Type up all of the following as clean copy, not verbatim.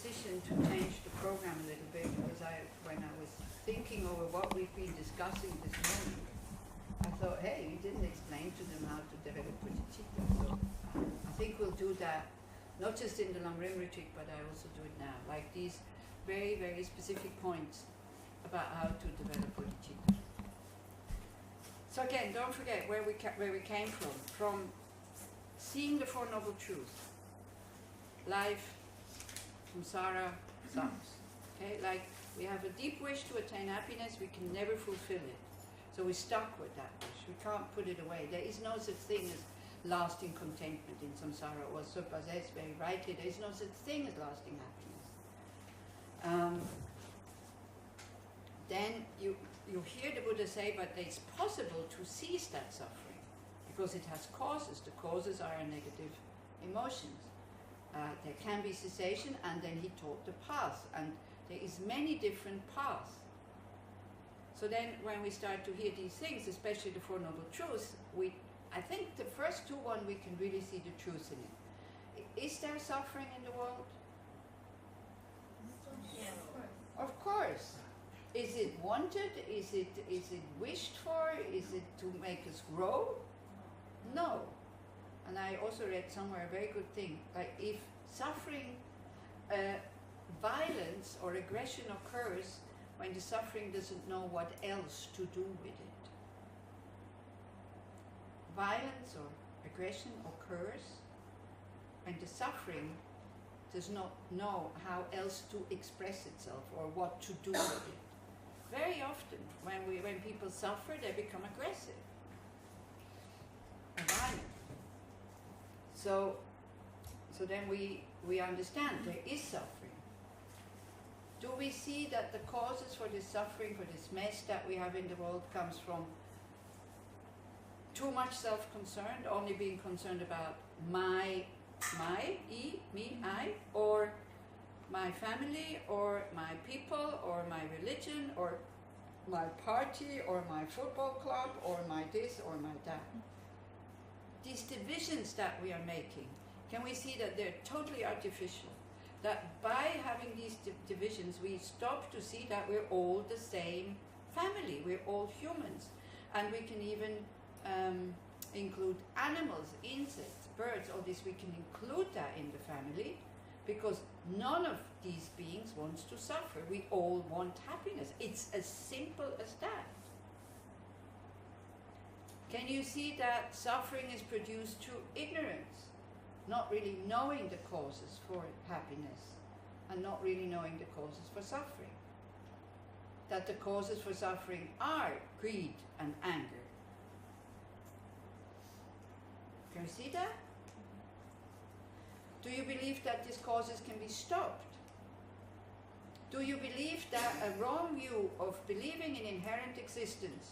decision to change the program a little bit because when I was thinking over what we've been discussing this morning, I thought, hey, you didn't explain to them how to develop bodhicitta. So I think we'll do that, not just in the Lamrim retreat, but I also do it now, like these very, very specific points about how to develop bodhicitta. So again, don't forget where we came from seeing the Four Noble Truths. Life, samsara, sucks. Okay, like we have a deep wish to attain happiness, we can never fulfill it. So we're stuck with that wish. We can't put it away. There is no such thing as lasting contentment in samsara, or Sopa says very rightly, there is no such thing as lasting happiness. Then you hear the Buddha say, but it's possible to cease that suffering because it has causes. The causes are our negative emotions. There can be cessation, and then he taught the path, and there is many different paths. So then when we start to hear these things, especially the Four Noble Truths, I think the first two we can really see the truth in it. Is there suffering in the world? Yeah, of course. Is it wanted? Is it wished for? Is it to make us grow? No. And I also read somewhere a very good thing, like if suffering, violence or aggression occurs when the suffering doesn't know what else to do with it. Violence or aggression occurs when the suffering does not know how else to express itself or what to do with it. Very often, when people suffer, they become aggressive and violent. So then we understand there is suffering. Do we see that the causes for this suffering, for this mess that we have in the world, comes from too much self-concern, only being concerned about me, I, or my family, or my people, or my religion, or my party, or my football club, or my this, or my that? These divisions that we are making, can we see that they're totally artificial? That by having these divisions, we stop to see that we're all the same family, we're all humans. And we can even include animals, insects, birds, all this, we can include that in the family, because none of these beings wants to suffer. We all want happiness. It's as simple as that. Can you see that suffering is produced through ignorance? Not really knowing the causes for happiness and not really knowing the causes for suffering. That the causes for suffering are greed and anger. Can you see that? Do you believe that these causes can be stopped? Do you believe that a wrong view of believing in inherent existence,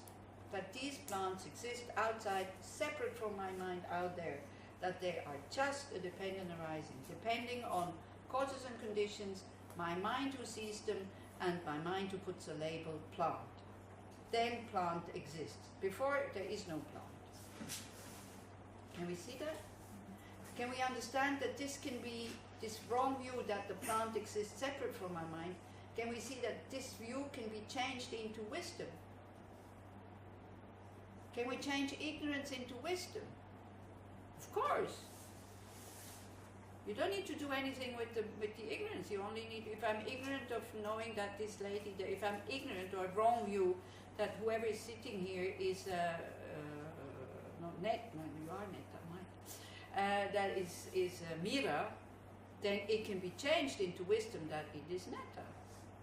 that these plants exist outside, separate from my mind out there, that they are just a dependent arising, depending on causes and conditions, my mind who sees them, and my mind who puts a label, plant. Then plant exists. Before, there is no plant. Can we see that? Can we understand that this can be, this wrong view that the plant exists separate from my mind, can we see that this view can be changed into wisdom? Can we change ignorance into wisdom? Of course. You don't need to do anything with the ignorance. You only need, if I'm ignorant of knowing that this lady, if I'm ignorant or a wrong view that whoever is sitting here is not Net, no, you are Net, I might. That is Mira, then it can be changed into wisdom that it is Netta.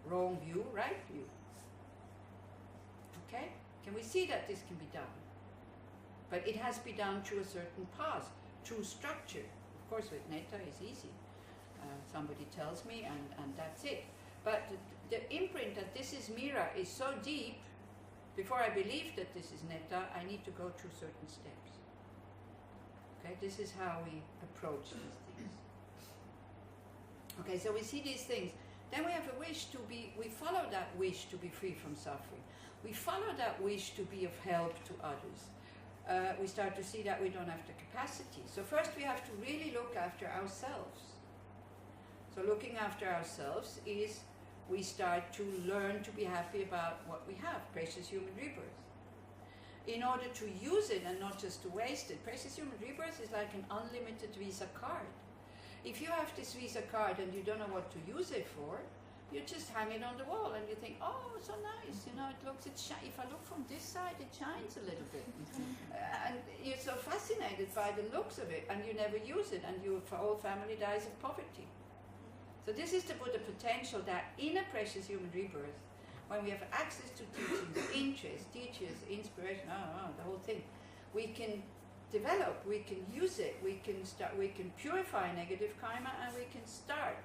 Wrong view, right view. Okay? Can we see that this can be done? But it has to be done through a certain path, through structure. Of course, with Netta it's easy. Somebody tells me and that's it. But the imprint that this is Mira is so deep, before I believe that this is Netta, I need to go through certain steps. Okay, this is how we approach these things. Okay, so we see these things. Then we have a wish to be, we follow that wish to be free from suffering. We follow that wish to be of help to others. We start to see that we don't have the capacity. So first we have to really look after ourselves. So looking after ourselves is we start to learn to be happy about what we have, precious human rebirth. In order to use it and not just to waste it, precious human rebirth is like an unlimited Visa card. If you have this Visa card and you don't know what to use it for, you just hang it on the wall and you think, oh, so nice, you know, it looks, if I look from this side, it shines a little bit. And you're so fascinated by the looks of it and you never use it and your whole family dies of poverty. So this is the Buddha potential that in a precious human rebirth, when we have access to teachings, interest, teachers, inspiration, the whole thing, we can develop, we can use it, we can purify negative karma, and we can start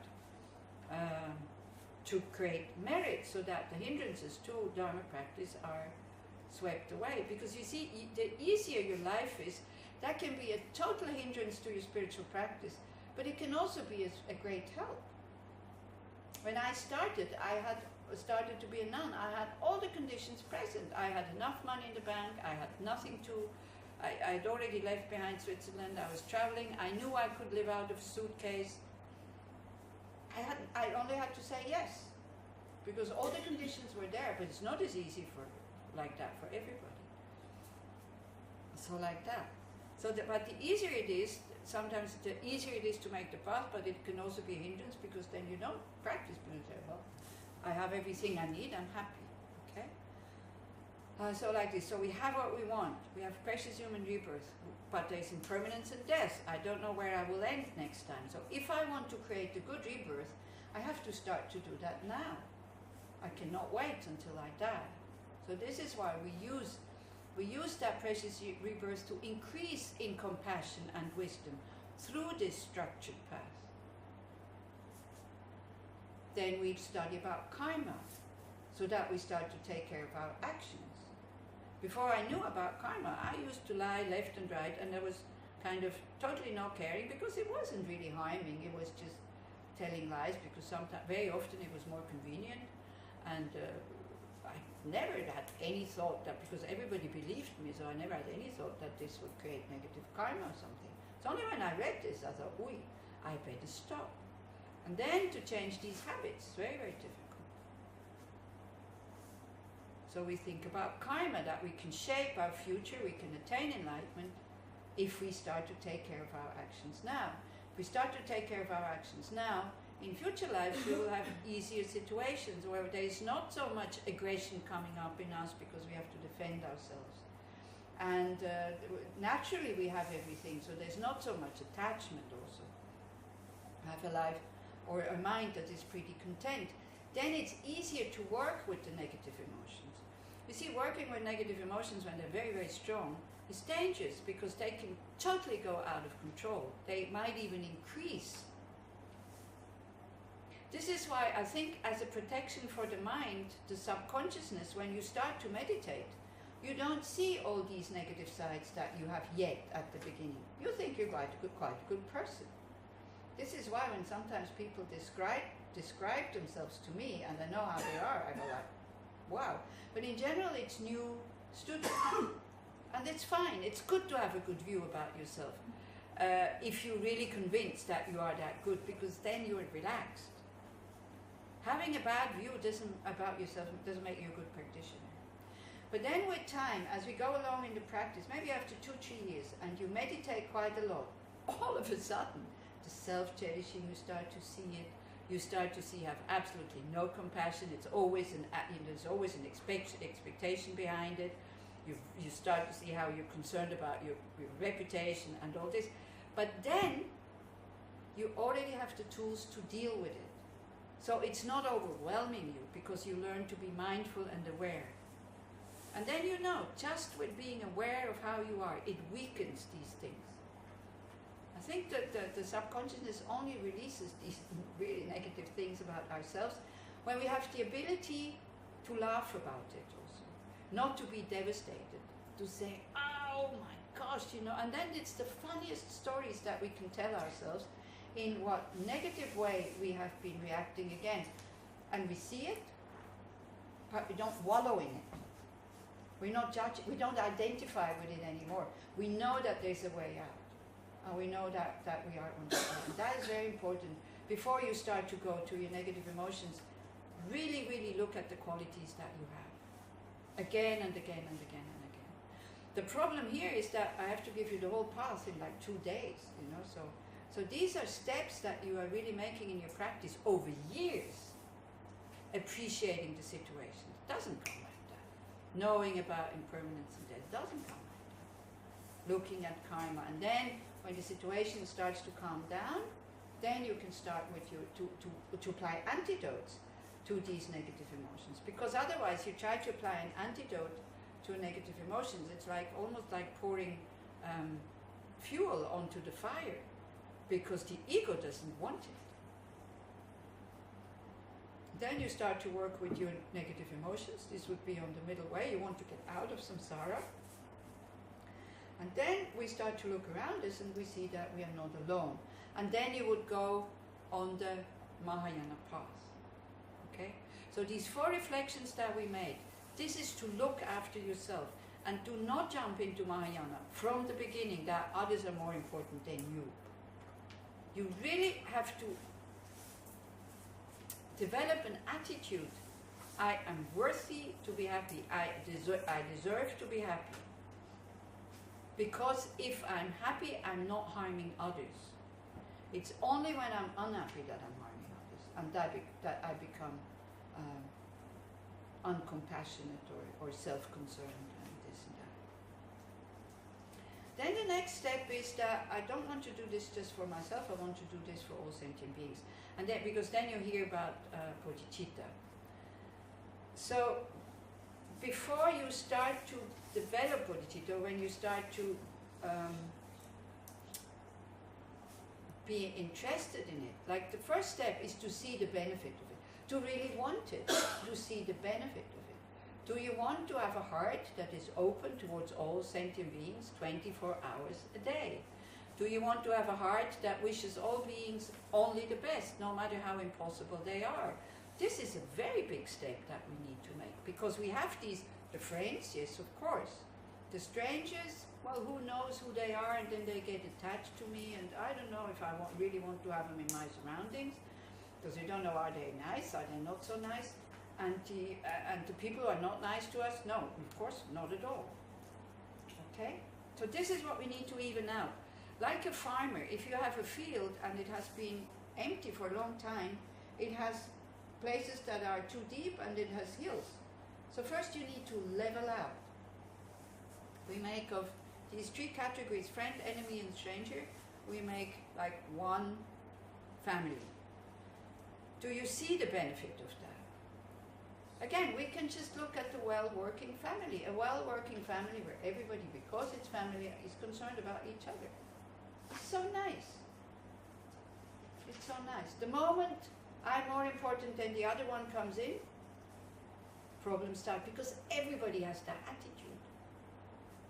to create merit so that the hindrances to Dharma practice are swept away. Because you see, the easier your life is, that can be a total hindrance to your spiritual practice, but it can also be a great help. When I started, started to be a nun, I had all the conditions present. I had enough money in the bank, I had nothing to, I had already left behind Switzerland, I was traveling, I knew I could live out of a suitcase. I only had to say yes, because all the conditions were there, but it's not as easy like that for everybody. So like that. But the easier it is, sometimes the easier it is to make the path, but it can also be a hindrance, because then you don't practice, because you say, well, I have everything I need, I'm happy, okay? So like this, so we have what we want, we have precious human rebirth, but there's impermanence and death. I don't know where I will end next time. So if I want to create a good rebirth, I have to start to do that now. I cannot wait until I die. So this is why we use that precious rebirth to increase in compassion and wisdom through this structured path. Then we study about karma, so that we start to take care of our actions. Before I knew about karma, I used to lie left and right, and there was kind of totally no caring, because it wasn't really harming, it was just telling lies, because sometimes, very often it was more convenient, and I never had any thought that, because everybody believed me, so I never had any thought that this would create negative karma or something. It's only when I read this, I thought, oi, I better stop. And then to change these habits, very, very difficult. So we think about karma, that we can shape our future, we can attain enlightenment if we start to take care of our actions now. If we start to take care of our actions now, in future lives we will have easier situations where there is not so much aggression coming up in us because we have to defend ourselves. And naturally we have everything, so there's not so much attachment also. Have a life or a mind that is pretty content. Then it's easier to work with the negative emotions. You see, working with negative emotions when they're very, very strong is dangerous, because they can totally go out of control. They might even increase. This is why I think, as a protection for the mind, the subconsciousness, when you start to meditate, you don't see all these negative sides that you have yet at the beginning. You think you're quite a good person. This is why when sometimes people describe themselves to me, and I know how they are, I go like, wow. But in general, it's new students. And it's fine. It's good to have a good view about yourself. If you're really convinced that you are that good, because then you're relaxed. Having a bad view about yourself doesn't make you a good practitioner. But then with time, as we go along in the practice, maybe after 2-3 years, and you meditate quite a lot, all of a sudden, the self-cherishing, you start to see it. You start to see you have absolutely no compassion. It's always there's always an expectation behind it. You start to see how you're concerned about your reputation and all this. But then you already have the tools to deal with it. So it's not overwhelming you, because you learn to be mindful and aware. And then you know, just with being aware of how you are, it weakens these things. I think that the subconsciousness only releases these really negative things about ourselves when we have the ability to laugh about it also. Not to be devastated, to say, oh my gosh, you know, and then it's the funniest stories that we can tell ourselves in what negative way we have been reacting against. And we see it, but we don't wallow in it. We're not judging, we don't identify with it anymore. We know that there's a way out. And we know that we are on the way. And that is very important before you start to go to your negative emotions, really, really look at the qualities that you have. Again and again and again and again. The problem here is that I have to give you the whole path in like 2 days, you know, so these are steps that you are really making in your practice over years, appreciating the situation. It doesn't come like that. Knowing about impermanence and death doesn't come like that. Looking at karma, and then when the situation starts to calm down, then you can start with your to apply antidotes to these negative emotions. Because otherwise, you try to apply an antidote to negative emotions. It's like almost like pouring fuel onto the fire, because the ego doesn't want it. Then you start to work with your negative emotions. This would be on the middle way. You want to get out of samsara. And then we start to look around us and we see that we are not alone. And then you would go on the Mahayana path. Okay? So these 4 reflections that we made, this is to look after yourself and do not jump into Mahayana from the beginning that others are more important than you. You really have to develop an attitude. I am worthy to be happy. I deserve to be happy. Because if I'm happy, I'm not harming others. It's only when I'm unhappy that I'm harming others, and that I become uncompassionate or self-concerned and this and that. Then the next step is that I don't want to do this just for myself, I want to do this for all sentient beings. And then, because then you hear about Bodhìçitta. So before you start to develop Bodhìçitta, when you start to be interested in it, like the first step is to see the benefit of it, to really want it, to see the benefit of it. Do you want to have a heart that is open towards all sentient beings 24 hours a day? Do you want to have a heart that wishes all beings only the best, no matter how impossible they are? This is a very big step that we need to make, because we have the friends, yes, of course. The strangers, well, who knows who they are, and then they get attached to me, and I don't know if I really want to have them in my surroundings, because we don't know, are they nice, are they not so nice? And the people who are not nice to us, no, of course, not at all. Okay? So this is what we need to even out. Like a farmer, if you have a field and it has been empty for a long time, it has places that are too deep and it has hills. So first you need to level out. We make of these 3 categories, friend, enemy and stranger, we make like one family. Do you see the benefit of that? Again, we can just look at the well-working family. A well-working family where everybody, because it's family, is concerned about each other. It's so nice. It's so nice. The moment I'm more important than the other one comes in, problems start, because everybody has that attitude.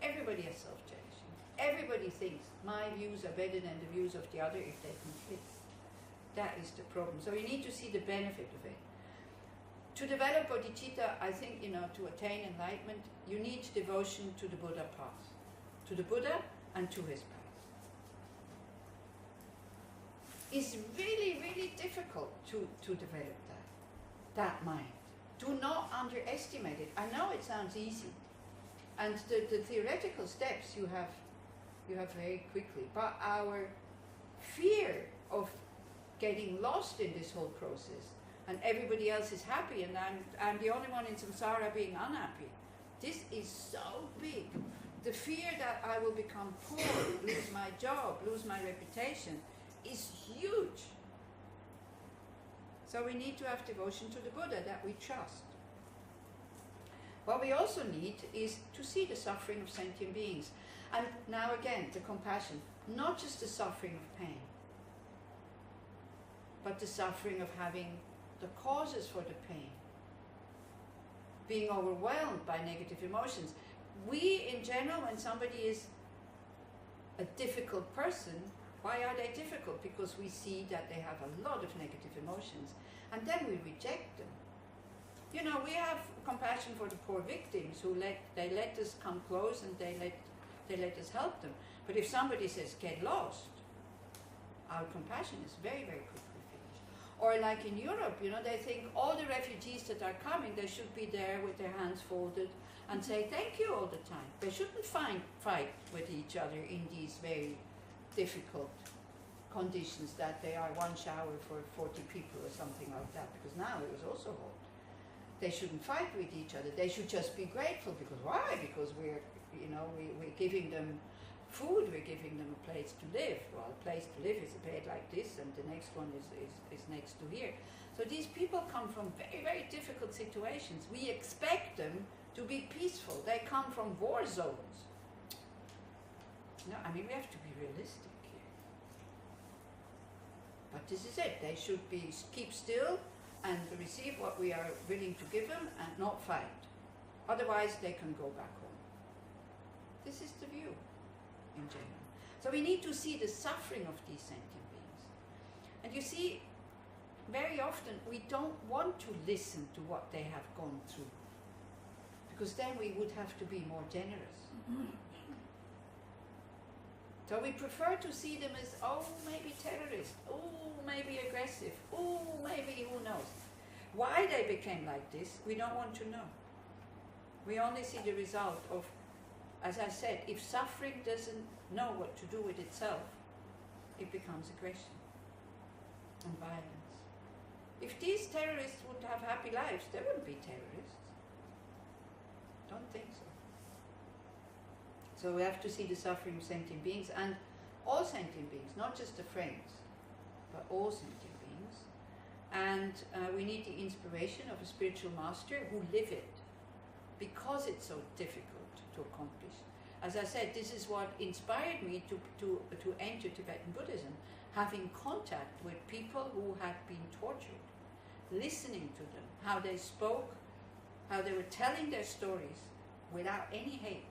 Everybody has self-judging. Everybody thinks my views are better than the views of the other if they conflict. That is the problem. So you need to see the benefit of it. To develop bodhicitta, I think, to attain enlightenment, you need devotion to the Buddha path. To the Buddha and to his path. It's really, really difficult to develop that mind. Do not underestimate it. I know it sounds easy. And the theoretical steps you have very quickly. But our fear of getting lost in this whole process, and everybody else is happy, and I'm the only one in samsara being unhappy. This is so big. The fear that I will become poor, lose my job, lose my reputation, is huge. So we need to have devotion to the Buddha that we trust. What we also need is to see the suffering of sentient beings. And now again, the compassion, not just the suffering of pain, but the suffering of having the causes for the pain, being overwhelmed by negative emotions. We, in general, when somebody is a difficult person, why are they difficult? Because we see that they have a lot of negative emotions, and then we reject them. We have compassion for the poor victims who they let us come close and they let us help them. But if somebody says, get lost, our compassion is very, very quickly finished. Or like in Europe, you know, they think all the refugees that are coming, they should be there with their hands folded and say thank you all the time. They shouldn't fight with each other in these very difficult conditions that they are one shower for 40 people or something like that, because now it was also hot. They shouldn't fight with each other. They should just be grateful, because why? Because we're giving them food, we're giving them a place to live. Well, a place to live is a bed like this, and the next one is next to here. So these people come from very, very difficult situations. We expect them to be peaceful. They come from war zones. No, I mean, we have to be realistic here. But this is it. They should keep still and receive what we are willing to give them and not fight. Otherwise, they can go back home. This is the view in general. So we need to see the suffering of these sentient beings. And you see, very often we don't want to listen to what they have gone through, because then we would have to be more generous. So we prefer to see them as, oh, maybe terrorists, oh, maybe aggressive, oh, maybe who knows. Why they became like this, we don't want to know. We only see the result of, as I said, if suffering doesn't know what to do with itself, it becomes aggression and violence. If these terrorists would have happy lives, they wouldn't be terrorists. Don't think so. So we have to see the suffering of sentient beings, and all sentient beings, not just the friends, but all sentient beings. And we need the inspiration of a spiritual master who live it, because it's so difficult to accomplish. As I said, this is what inspired me to enter Tibetan Buddhism, having contact with people who had been tortured, listening to them, how they spoke, how they were telling their stories without any hate.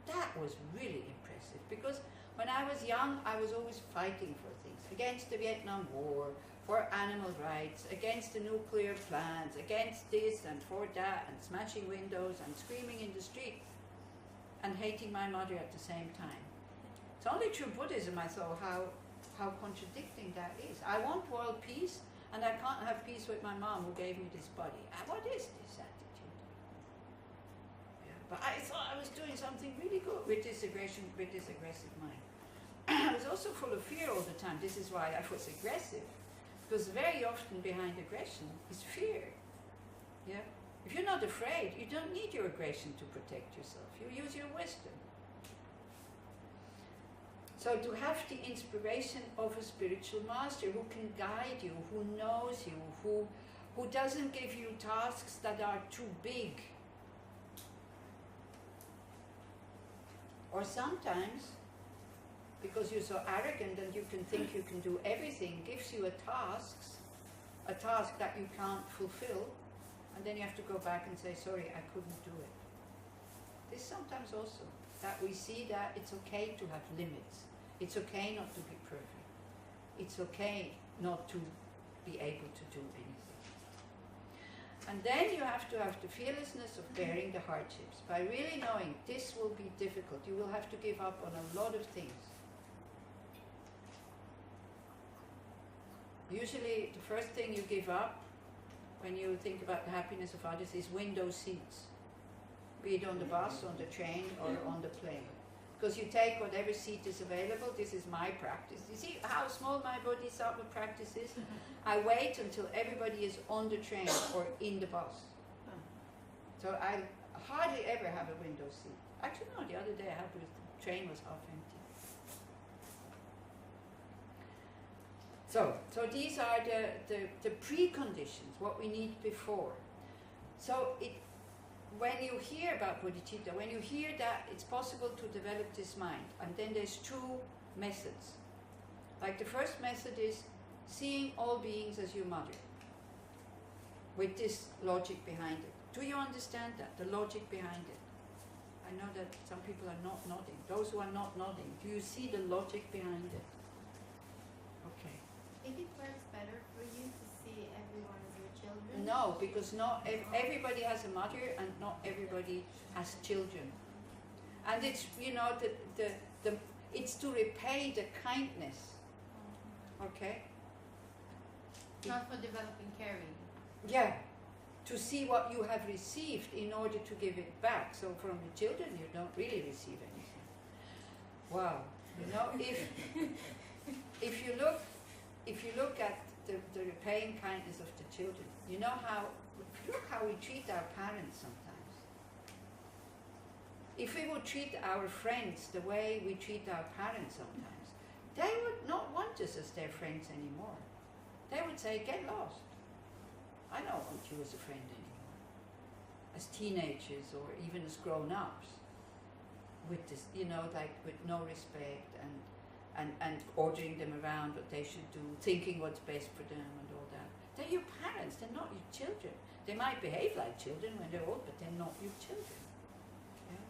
That was really impressive, because when I was young, I was always fighting for things, against the Vietnam War, for animal rights, against the nuclear plants, against this and for that, and smashing windows and screaming in the street, and hating my mother at the same time. It's only through Buddhism I saw how contradicting that is. I want world peace, and I can't have peace with my mom who gave me this body. What is this attitude? Yeah. But I thought I was doing something really good with this aggression, with this aggressive mind. I was also full of fear all the time. This is why I was aggressive, because very often behind aggression is fear. Yeah. If you're not afraid, you don't need your aggression to protect yourself. You use your wisdom. So to have the inspiration of a spiritual master who can guide you, who knows you, who doesn't give you tasks that are too big. Or sometimes, because you're so arrogant and you can think you can do everything, gives you a task that you can't fulfill, and then you have to go back and say, sorry, I couldn't do it. This sometimes also, that we see that it's okay to have limits. It's okay not to be perfect. It's okay not to be able to do anything. And then you have to have the fearlessness of bearing the hardships, by really knowing this will be difficult. You will have to give up on a lot of things. Usually the first thing you give up when you think about the happiness of others is window seats, be it on the bus, on the train, or on the plane. Because you take whatever seat is available. This is my practice. You see how small my bodhisattva practice is? I wait until everybody is on the train or in the bus. So I hardly ever have a window seat. Actually, no, the other day I had, the train was half empty. So these are the preconditions, what we need before. So when you hear about bodhicitta, when you hear that it's possible to develop this mind, and then there's two methods. Like the first method is seeing all beings as your mother, with this logic behind it. Do you understand that, the logic behind it? I know that some people are not nodding. Those who are not nodding, do you see the logic behind it? Okay. If it works better for you to see everyone as your children? No, because not everybody has a mother and not everybody has children. And it's, you know, it's to repay the kindness. Okay? not for developing caring. Yeah, to see what you have received in order to give it back. So from the children you don't really receive anything. Wow, you know, if you look at the repaying kindness of the children, you know how, look how we treat our parents sometimes. If we would treat our friends the way we treat our parents sometimes, they would not want us as their friends anymore. They would say, get lost. I don't want you as a friend anymore. As teenagers or even as grown-ups, with this, you know, like with no respect and ordering them around what they should do, thinking what's best for them and all that. They're your parents, they're not your children. They might behave like children when they're old, but they're not your children. Yeah?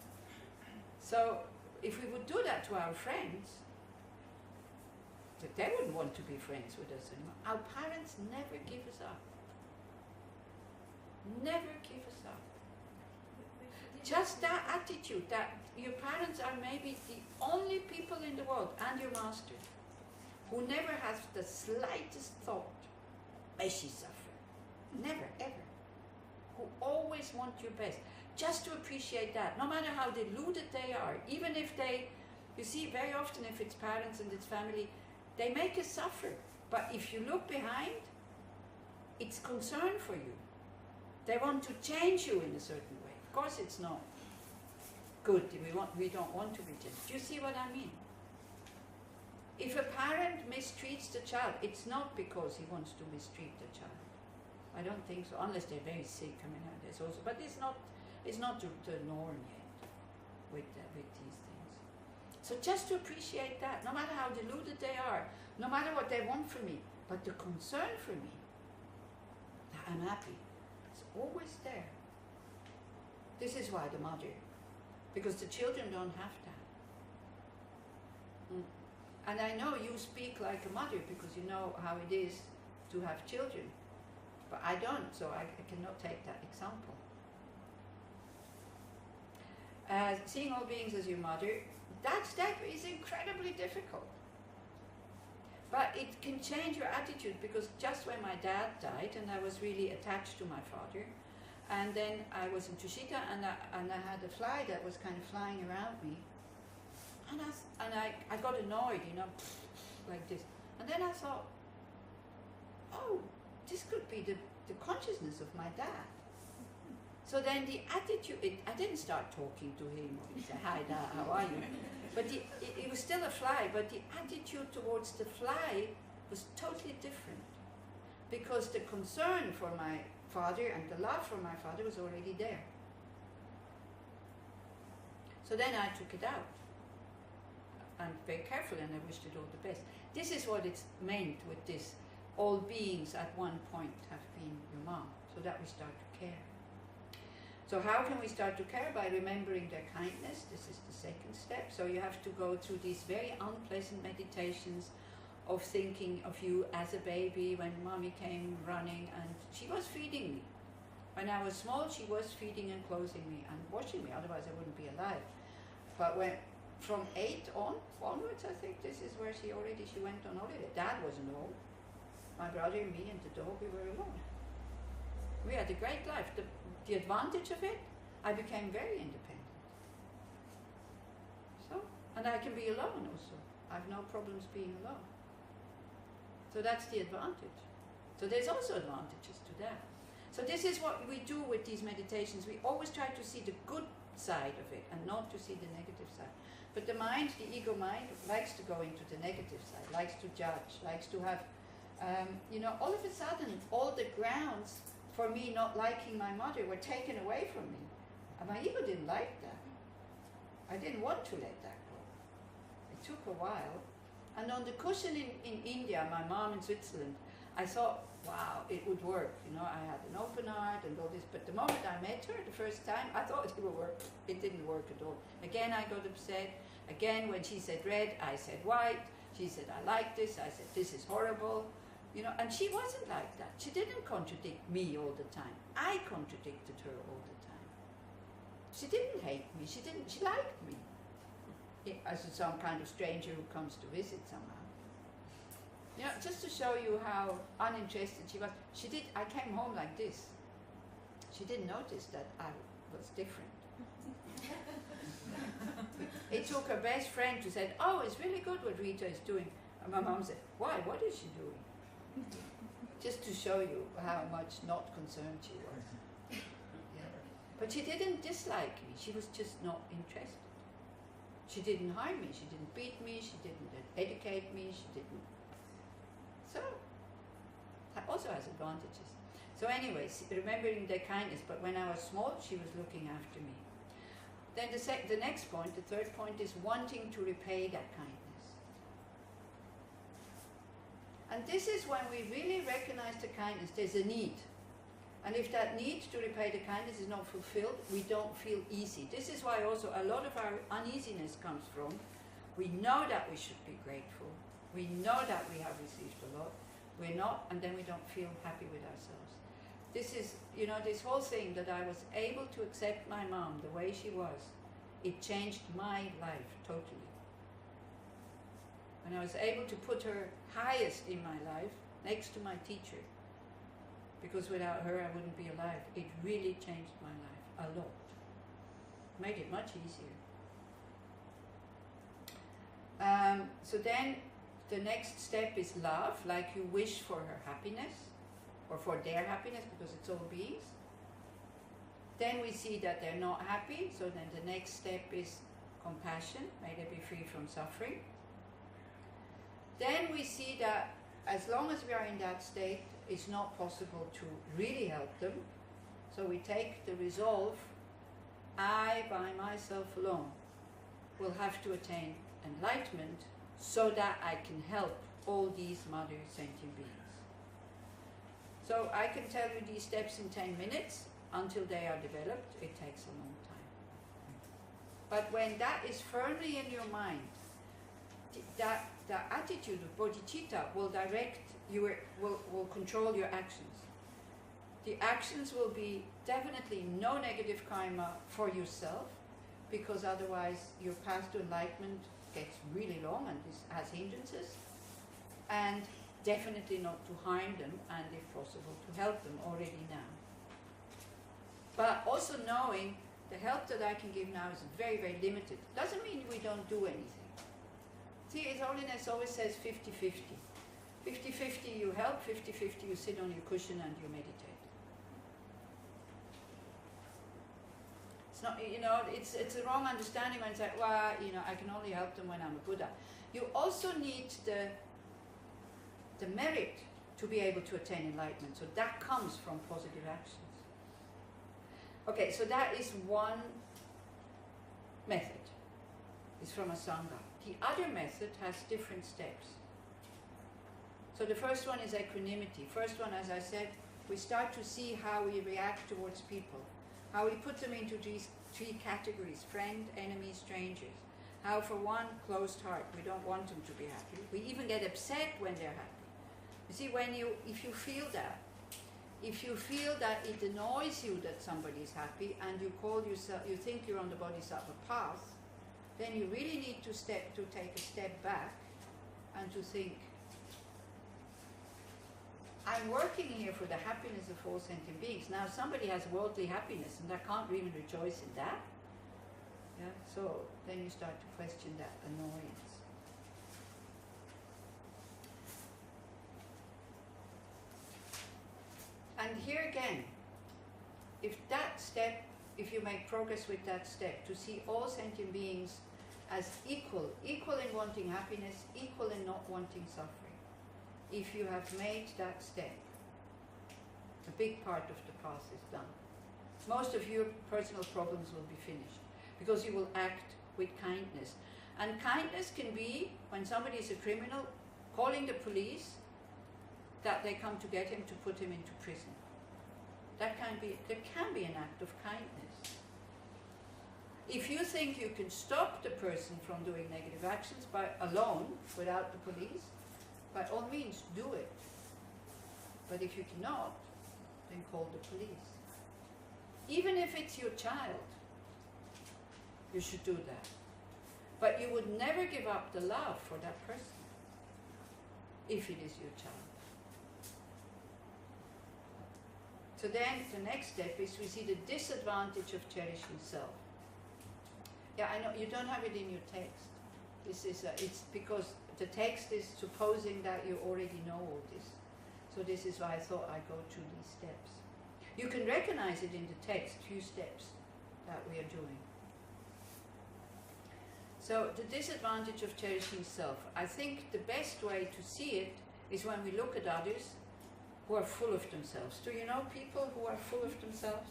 So if we would do that to our friends, that they wouldn't want to be friends with us anymore. Our parents never give us up. Never give us up. Just that attitude that your parents are maybe the only people in the world, and your master, who never has the slightest thought, may she suffer. Never, ever. Who always want your best. Just to appreciate that, no matter how deluded they are, even if they, you see, very often if it's parents and it's family, they make us suffer. But if you look behind, it's concern for you. They want to change you in a certain way. Of course it's not good. We don't want to be changed. Do you see what I mean? If a parent mistreats the child, it's not because he wants to mistreat the child. I don't think so, unless they're very sick. I mean, there's also, but it's not the norm yet with these things. So just to appreciate that, no matter how deluded they are, no matter what they want from me, but the concern for me, that I'm happy, it's always there. This is why the mother, because the children don't have that. And I know you speak like a mother because you know how it is to have children, but I don't, so I cannot take that example. Seeing all beings as your mother, that step is incredibly difficult. But it can change your attitude, because just when my dad died and I was really attached to my father, and then I was in Budehìçিটা and I had a fly that was kind of flying around me, and I got annoyed, you know, like this. And then I thought, oh, this could be the consciousness of my dad. So then the attitude, I didn't start talking to him or say, hi Dad, how are you? But it was still a fly, but the attitude towards the fly was totally different. Because the concern for my father and the love for my father was already there. So then I took it out. I'm very careful and I wished it all the best. This is what it's meant with this, all beings at one point have been your mom, so that we start to care. So how can we start to care? By remembering their kindness. This is the second step. So you have to go through these very unpleasant meditations of thinking of you as a baby when mommy came running and she was feeding me. When I was small, she was feeding and clothing me and washing me, otherwise I wouldn't be alive. But when from 8 onwards, I think this is where she went on holiday. Dad wasn't home. My brother, me and the dog, we were alone. We had a great life. The advantage of it, I became very independent. So, and I can be alone also. I have no problems being alone. So that's the advantage. So there's also advantages to that. So this is what we do with these meditations. We always try to see the good side of it and not to see the negative side. But the mind, the ego mind, likes to go into the negative side, likes to judge, likes to have, you know, all of a sudden, all the grounds for me not liking my mother were taken away from me. And my ego didn't like that. I didn't want to let that go. It took a while. And on the cushion in India, my mom in Switzerland, I thought, wow, it would work. You know, I had an open heart and all this. But the moment I met her the first time, I thought it would work. It didn't work at all. Again, I got upset. Again, when she said red, I said white. She said, I like this. I said, this is horrible. You know, and she wasn't like that. She didn't contradict me all the time. I contradicted her all the time. She didn't hate me. She liked me. As some kind of stranger who comes to visit somehow. You know, just to show you how uninterested she was. I came home like this. She didn't notice that I was different. It took her best friend to say, "Oh, it's really good what Rita is doing." And my mom said, "Why? What is she doing?" Just to show you how much not concerned she was. Yeah. But she didn't dislike me. She was just not interested. She didn't harm me. She didn't beat me. She didn't educate me. She didn't. So, that also has advantages. So anyways, remembering their kindness, but when I was small, she was looking after me. Then the next point, the third point, is wanting to repay that kindness. And this is when we really recognize the kindness, there's a need. And if that need to repay the kindness is not fulfilled, we don't feel easy. This is why also a lot of our uneasiness comes from, we know that we should be grateful. We know that we have received a lot. We're not, and then we don't feel happy with ourselves. This is, you know, this whole thing that I was able to accept my mom the way she was, it changed my life totally. When I was able to put her highest in my life, next to my teacher, because without her I wouldn't be alive, it really changed my life a lot. Made it much easier. So then the next step is love, like you wish for her happiness, or for their happiness, because it's all beings. Then we see that they're not happy, so then the next step is compassion, may they be free from suffering. Then we see that as long as we are in that state, it's not possible to really help them. So we take the resolve, I by myself alone will have to attain enlightenment so that I can help all these mother sentient beings. So I can tell you these steps in 10 minutes. Until they are developed, it takes a long time. But when that is firmly in your mind, the attitude of bodhicitta will direct will control your actions. The actions will be definitely no negative karma for yourself, because otherwise your path to enlightenment gets really long and this has hindrances, and definitely not to harm them, and if possible to help them already now. But also knowing the help that I can give now is very, very limited. Doesn't mean we don't do anything. See, His Holiness always says 50-50. 50-50 you help, 50-50 you sit on your cushion and you meditate. It's not, you know, it's a wrong understanding when it's like, well, you know, I can only help them when I'm a Buddha. You also need the merit to be able to attain enlightenment. So that comes from positive actions. Okay, so that is one method. It's from a Sangha. The other method has different steps. So the first one is equanimity. First one, as I said, we start to see how we react towards people. How we put them into these three categories: friend, enemy, strangers. How for one, closed heart, we don't want them to be happy. We even get upset when they're happy. You see, if you feel that, if you feel that it annoys you that somebody is happy and you call yourself, you think you're on the Bodhisattva path, then you really need to take a step back and to think, I'm working here for the happiness of all sentient beings. Now somebody has worldly happiness and I can't even rejoice in that. Yeah? So then you start to question that annoyance. And here again, if you make progress with that step, to see all sentient beings as equal in wanting happiness, equal in not wanting suffering. If you have made that step, a big part of the path is done. Most of your personal problems will be finished, because you will act with kindness. And kindness can be, when somebody is a criminal, calling the police, that they come to get him to put him into prison. There can be an act of kindness. If you think you can stop the person from doing negative actions alone, without the police, by all means do it. But if you cannot, then call the police. Even if it's your child, you should do that. But you would never give up the love for that person. if it is your child. So then the next step is we see the disadvantage of cherishing self. Yeah, I know you don't have it in your text. This is it's because the text is supposing that you already know all this. So this is why I thought I'd go through these steps. You can recognize it in the text, few steps that we are doing. So the disadvantage of cherishing self. I think the best way to see it is when we look at others who are full of themselves. Do you know people who are full of themselves?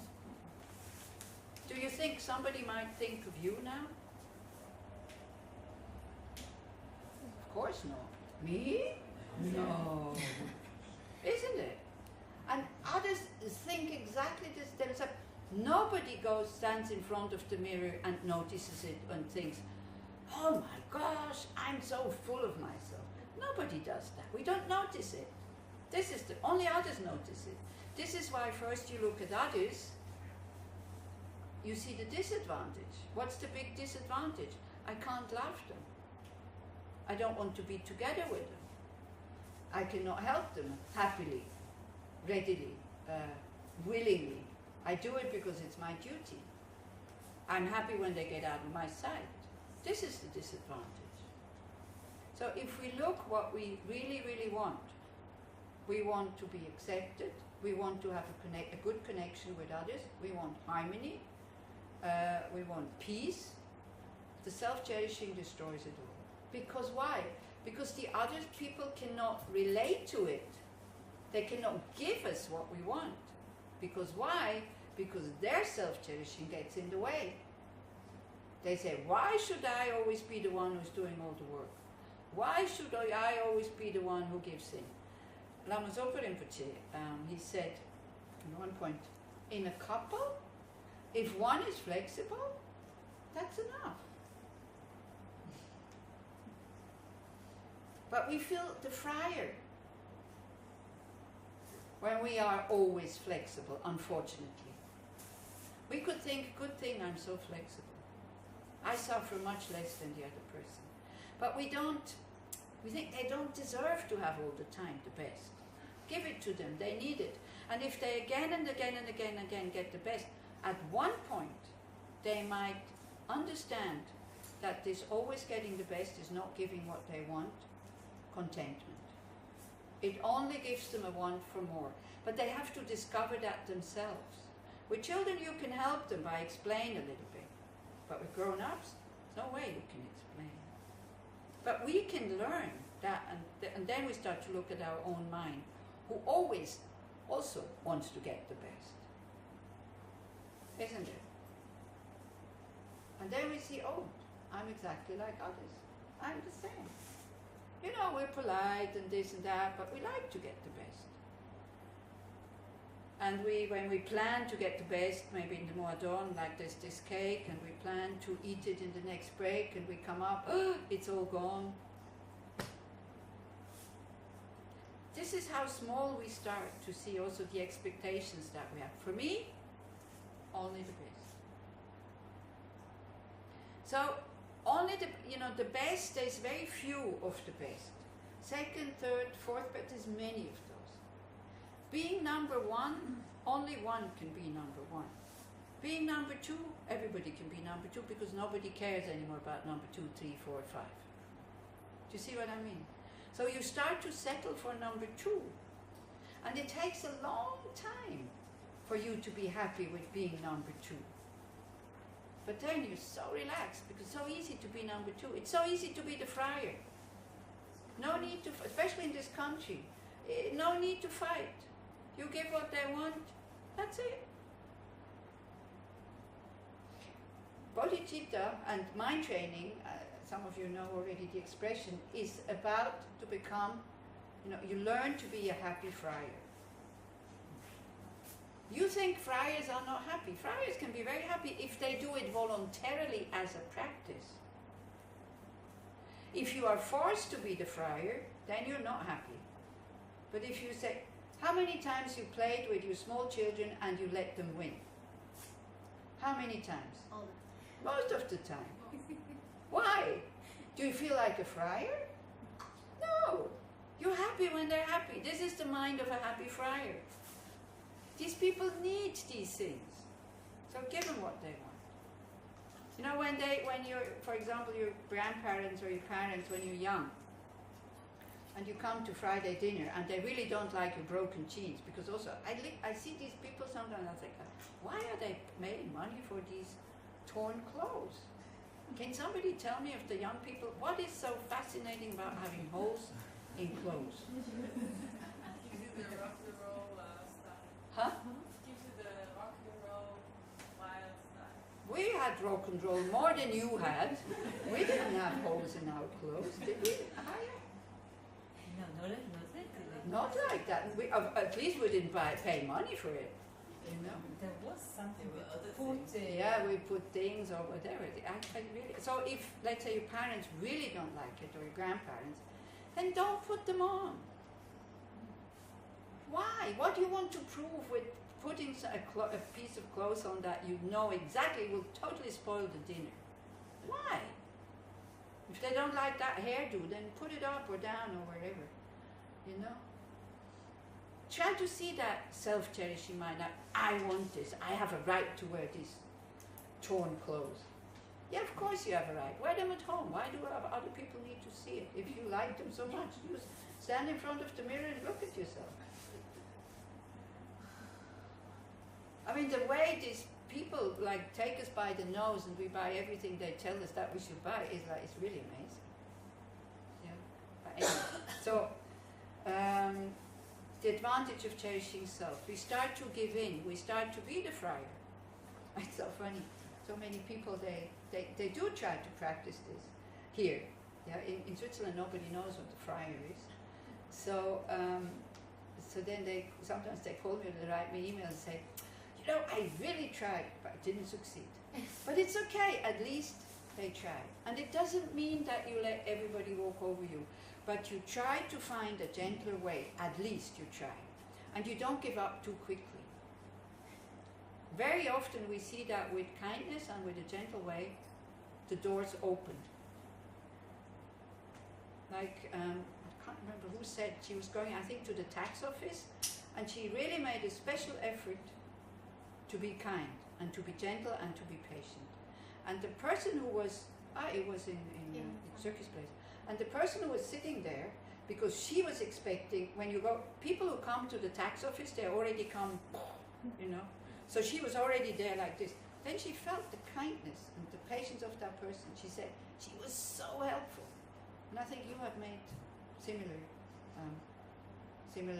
Do you think somebody might think of you now? Of course not. Me? No. Isn't it? And others think exactly this themselves. Nobody stands in front of the mirror and notices it and thinks, oh my gosh, I'm so full of myself. Nobody does that. We don't notice it. This is only others notice it. This is why first you look at others, you see the disadvantage. What's the big disadvantage? I can't love them. I don't want to be together with them. I cannot help them happily, readily, willingly. I do it because it's my duty. I'm happy when they get out of my sight. This is the disadvantage. So if we look what we really, really want, we want to be accepted, we want to have a good connection with others, we want harmony, we want peace. The self-cherishing destroys it all. Because why? Because the other people cannot relate to it. They cannot give us what we want. Because why? Because their self-cherishing gets in the way. They say, why should I always be the one who's doing all the work? Why should I always be the one who gives in? Lama Zopa Rinpoche, he said at one point, in a couple, if one is flexible, that's enough. But we feel the friar when we are always flexible, unfortunately. We could think, good thing I'm so flexible. I suffer much less than the other person. But we think they don't deserve to have all the time the best. Give it to them, they need it. And if they again and again and again and again get the best, at one point they might understand that this always getting the best is not giving what they want, contentment. It only gives them a want for more. But they have to discover that themselves. With children you can help them by explaining a little bit. But with grown-ups, there's no way you can explain. But we can learn that, and then we start to look at our own mind, who always also wants to get the best. Isn't it? And then we see, oh, I'm exactly like others. I'm the same. You know, we're polite and this and that, but we like to get the best. And when we plan to get the best, maybe in the Moadon, like there's this cake, and we plan to eat it in the next break, and we come up, oh, it's all gone. This is how small we start to see also the expectations that we have. For me, only the best. So, only the best, there's very few of the best. Second, third, fourth, but there's many of those. Being number one, only one can be number one. Being number two, everybody can be number two because nobody cares anymore about number 2, 3, 4, 5. Do you see what I mean? So you start to settle for number 2. And it takes a long time for you to be happy with being number 2. But then you're so relaxed because it's so easy to be number 2. It's so easy to be the friar. No need to, especially in this country, no need to fight. You give what they want, that's it. Bodhicitta and mind training, some of you know already the expression, is about to become, you learn to be a happy friar. You think friars are not happy. Friars can be very happy if they do it voluntarily as a practice. If you are forced to be the friar, then you're not happy. But if you say, how many times you played with your small children and you let them win? How many times? All the Most of the time. Why? Do you feel like a friar? No. You're happy when they're happy. This is the mind of a happy friar. These people need these things. So give them what they want. You know, when you're, for example, your grandparents or your parents when you're young, and you come to Friday dinner and they really don't like your broken jeans, because also I see these people sometimes and I think, why are they paying money for these torn clothes? Can somebody tell me if the young people, what is so fascinating about having holes in clothes? Gives you the rock and roll style. Huh? Gives you the rock and roll wild style. We had rock and roll more than you had. We didn't have holes in our clothes, did we? Not like that. We, at least we didn't pay money for it. You know. There was something There were with other put. things. Yeah, we put things or whatever. I really. So if, let's say, your parents really don't like it, or your grandparents, then don't put them on. Why? What do you want to prove with putting a piece of clothes on that you know exactly will totally spoil the dinner? Why? If they don't like that hairdo, then put it up or down or wherever. You know? Try to see that self-cherishing mind. That I want this. I have a right to wear these torn clothes. Yeah, of course you have a right. Wear them at home. Why do other people need to see it? If you like them so much, just stand in front of the mirror and look at yourself. I mean, the way these people like take us by the nose and we buy everything they tell us that we should buy is like, it's really amazing. Yeah. But anyway, so the advantage of cherishing self. We start to give in. We start to be the friar. It's so funny. So many people, they do try to practice this here. Yeah, in Switzerland, nobody knows what the friar is. So, so then sometimes they call me or they write me emails and say, you know, I really tried, but I didn't succeed. But it's okay, at least they tried. And it doesn't mean that you let everybody walk over you, but you try to find a gentler way, at least you try. And you don't give up too quickly. Very often we see that with kindness and with a gentle way, the doors opened. Like, I can't remember who said, she was going, I think, to the tax office, and she really made a special effort to be kind, and to be gentle, and to be patient. And the person who was, it was in Circus Place, and the person who was sitting there, because she was expecting, when you go, people who come to the tax office, they already come, you know, so she was already there like this. Then she felt the kindness and the patience of that person. She said, she was so helpful. And I think you have made similar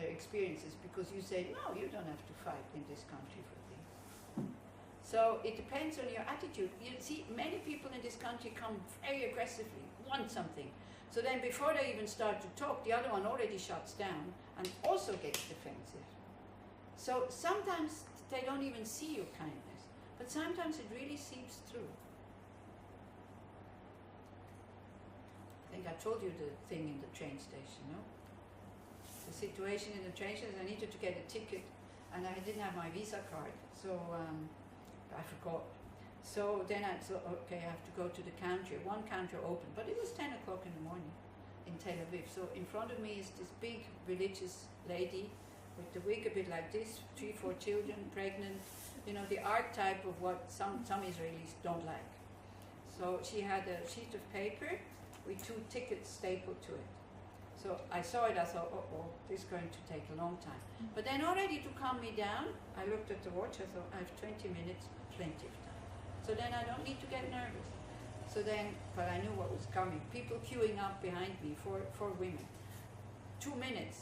experiences, because you say, no, you don't have to fight in this country for things. So it depends on your attitude. You see, many people in this country come very aggressively, want something. So then before they even start to talk, the other one already shuts down and also gets defensive. So sometimes they don't even see your kindness, but sometimes it really seeps through. I think I told you the thing in the train station, no? The situation in the train station, I needed to get a ticket and I didn't have my Visa card, so I forgot. So then I thought, okay, I have to go to the counter. One counter open, but it was 10 o'clock in the morning in Tel Aviv. So in front of me is this big religious lady with the wig a bit like this, 3, 4 children, pregnant, you know, the archetype of what some Israelis don't like. So she had a sheet of paper with 2 tickets stapled to it. So I saw it, I thought, this is going to take a long time. But then already to calm me down, I looked at the watch, I thought, I have 20 minutes, plenty of time. So then I don't need to get nervous. So then, but I knew what was coming. People queuing up behind me, for women. 2 minutes.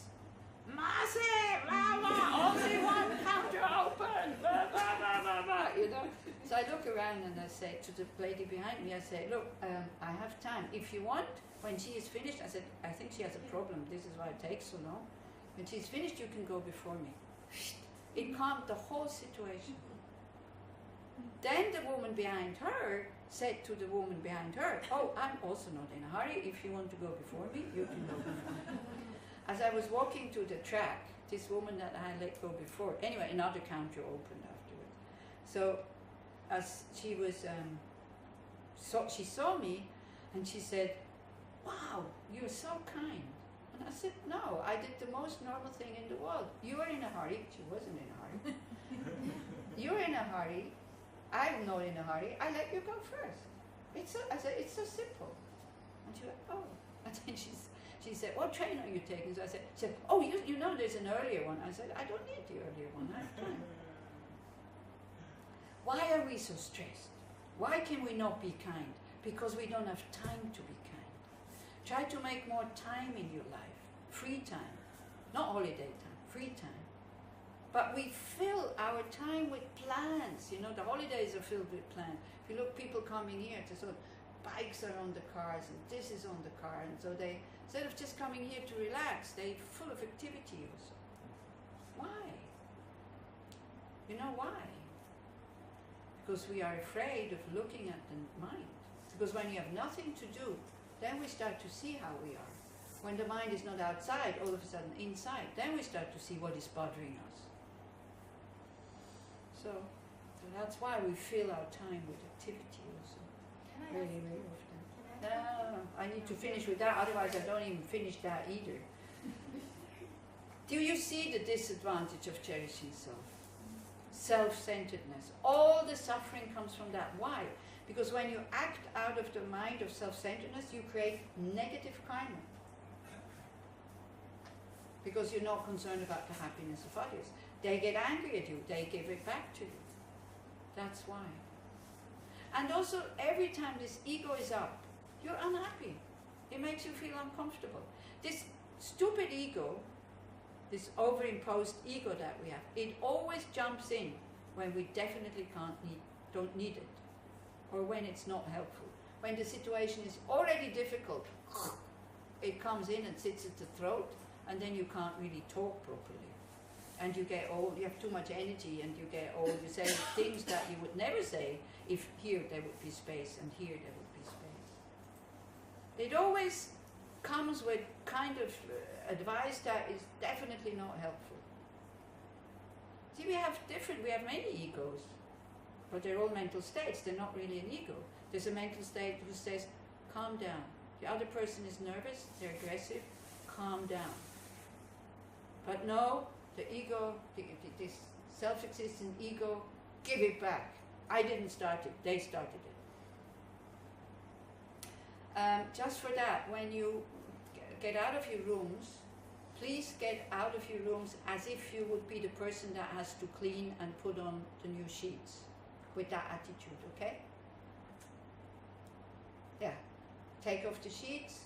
Massive, only one counter open, blah, blah, blah, blah, blah, you know. So I look around and I say to the lady behind me, I say, look, I have time. If you want, when she is finished, I said, I think she has a problem. This is why it takes so long. When she's finished, you can go before me. It calmed the whole situation. Then the woman behind her said to the woman behind her, oh, I'm also not in a hurry. If you want to go before me, you can go before me. As I was walking to the track, this woman that I let go before, anyway, another counter opened afterwards. So as she was, she saw me and she said, wow, you're so kind. And I said, no, I did the most normal thing in the world. You are in a hurry. She wasn't in a hurry. You're in a hurry. I'm not in a hurry. I let you go first. I said, it's so simple. And she went, oh. And then she said, what train are you taking? So I said, oh, you know there's an earlier one. I said, I don't need the earlier one. I have time. Why are we so stressed? Why can we not be kind? Because we don't have time to be kind. Try to make more time in your life. Free time. Not holiday time. Free time. But we fill our time with plans. You know, the holidays are filled with plans. If you look, people coming here to sort of, bikes are on the cars and this is on the car, and so they, instead of just coming here to relax, they're full of activity also. Why? You know why? Because we are afraid of looking at the mind. Because when you have nothing to do, then we start to see how we are. When the mind is not outside, all of a sudden inside, then we start to see what is bothering us. So that's why we fill our time with activity also. Very, very often. No, I need to finish with that, otherwise I don't even finish that either. Do you see the disadvantage of cherishing self? Self-centeredness. All the suffering comes from that. Why? Because when you act out of the mind of self-centeredness, you create negative karma. Because you're not concerned about the happiness of others. They get angry at you, they give it back to you. That's why. And also, every time this ego is up, you're unhappy. It makes you feel uncomfortable. This stupid ego, this overimposed ego that we have, it always jumps in when we definitely don't need it, or when it's not helpful. When the situation is already difficult, it comes in and sits at the throat, and then you can't really talk properly. And you get old, you have too much energy, and you get old, you say things that you would never say if here there would be space, and here there would be space. It always comes with kind of advice that is definitely not helpful. See, we have many egos, but they're all mental states, they're not really an ego. There's a mental state who says, calm down. The other person is nervous, they're aggressive, calm down. But no, the ego, this self-existent ego, give it back. I didn't start it, they started it. Just for that, when you get out of your rooms, please get out of your rooms as if you would be the person that has to clean and put on the new sheets, with that attitude, okay? Yeah, take off the sheets,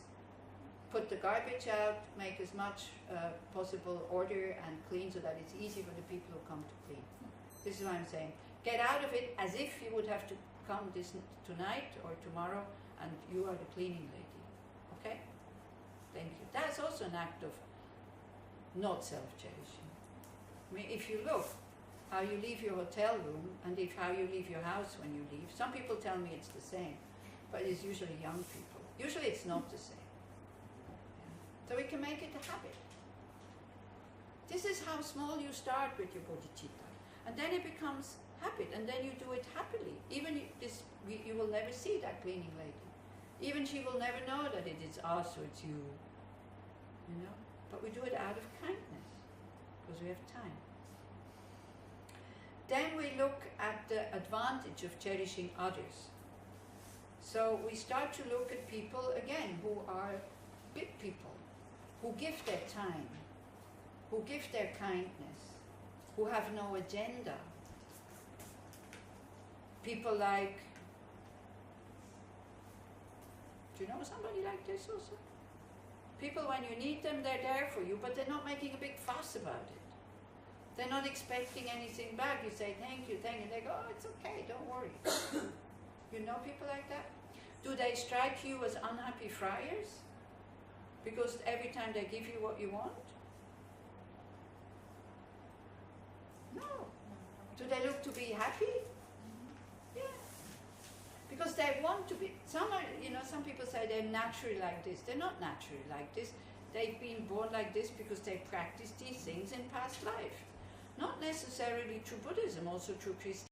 put the garbage out, make as much possible order and clean so that it's easy for the people who come to clean. This is what I'm saying. Get out of it as if you would have to come tonight or tomorrow and you are the cleaning lady. Okay? Thank you. That's also an act of not self-cherishing. I mean, if you look how you leave your hotel room and how you leave your house when you leave, some people tell me it's the same, but it's usually young people. Usually it's not the same. So we can make it a habit. This is how small you start with your bodhicitta. And then it becomes habit, and then you do it happily. Even you will never see that cleaning lady. Even she will never know that it is us or it's you. You know? But we do it out of kindness, because we have time. Then we look at the advantage of cherishing others. So we start to look at people, again, who are big people, who give their time, who give their kindness, who have no agenda. People like, do you know somebody like this also? People, when you need them, they're there for you, but they're not making a big fuss about it. They're not expecting anything back. You say, thank you, they go, oh, it's okay, don't worry. You know people like that? Do they strike you as unhappy friars? Because every time they give you what you want? No. Do they look to be happy? Yeah. Because they want to be. Some people say they're naturally like this. They're not naturally like this. They've been born like this because they practiced these things in past life. Not necessarily through Buddhism, also through Christianity.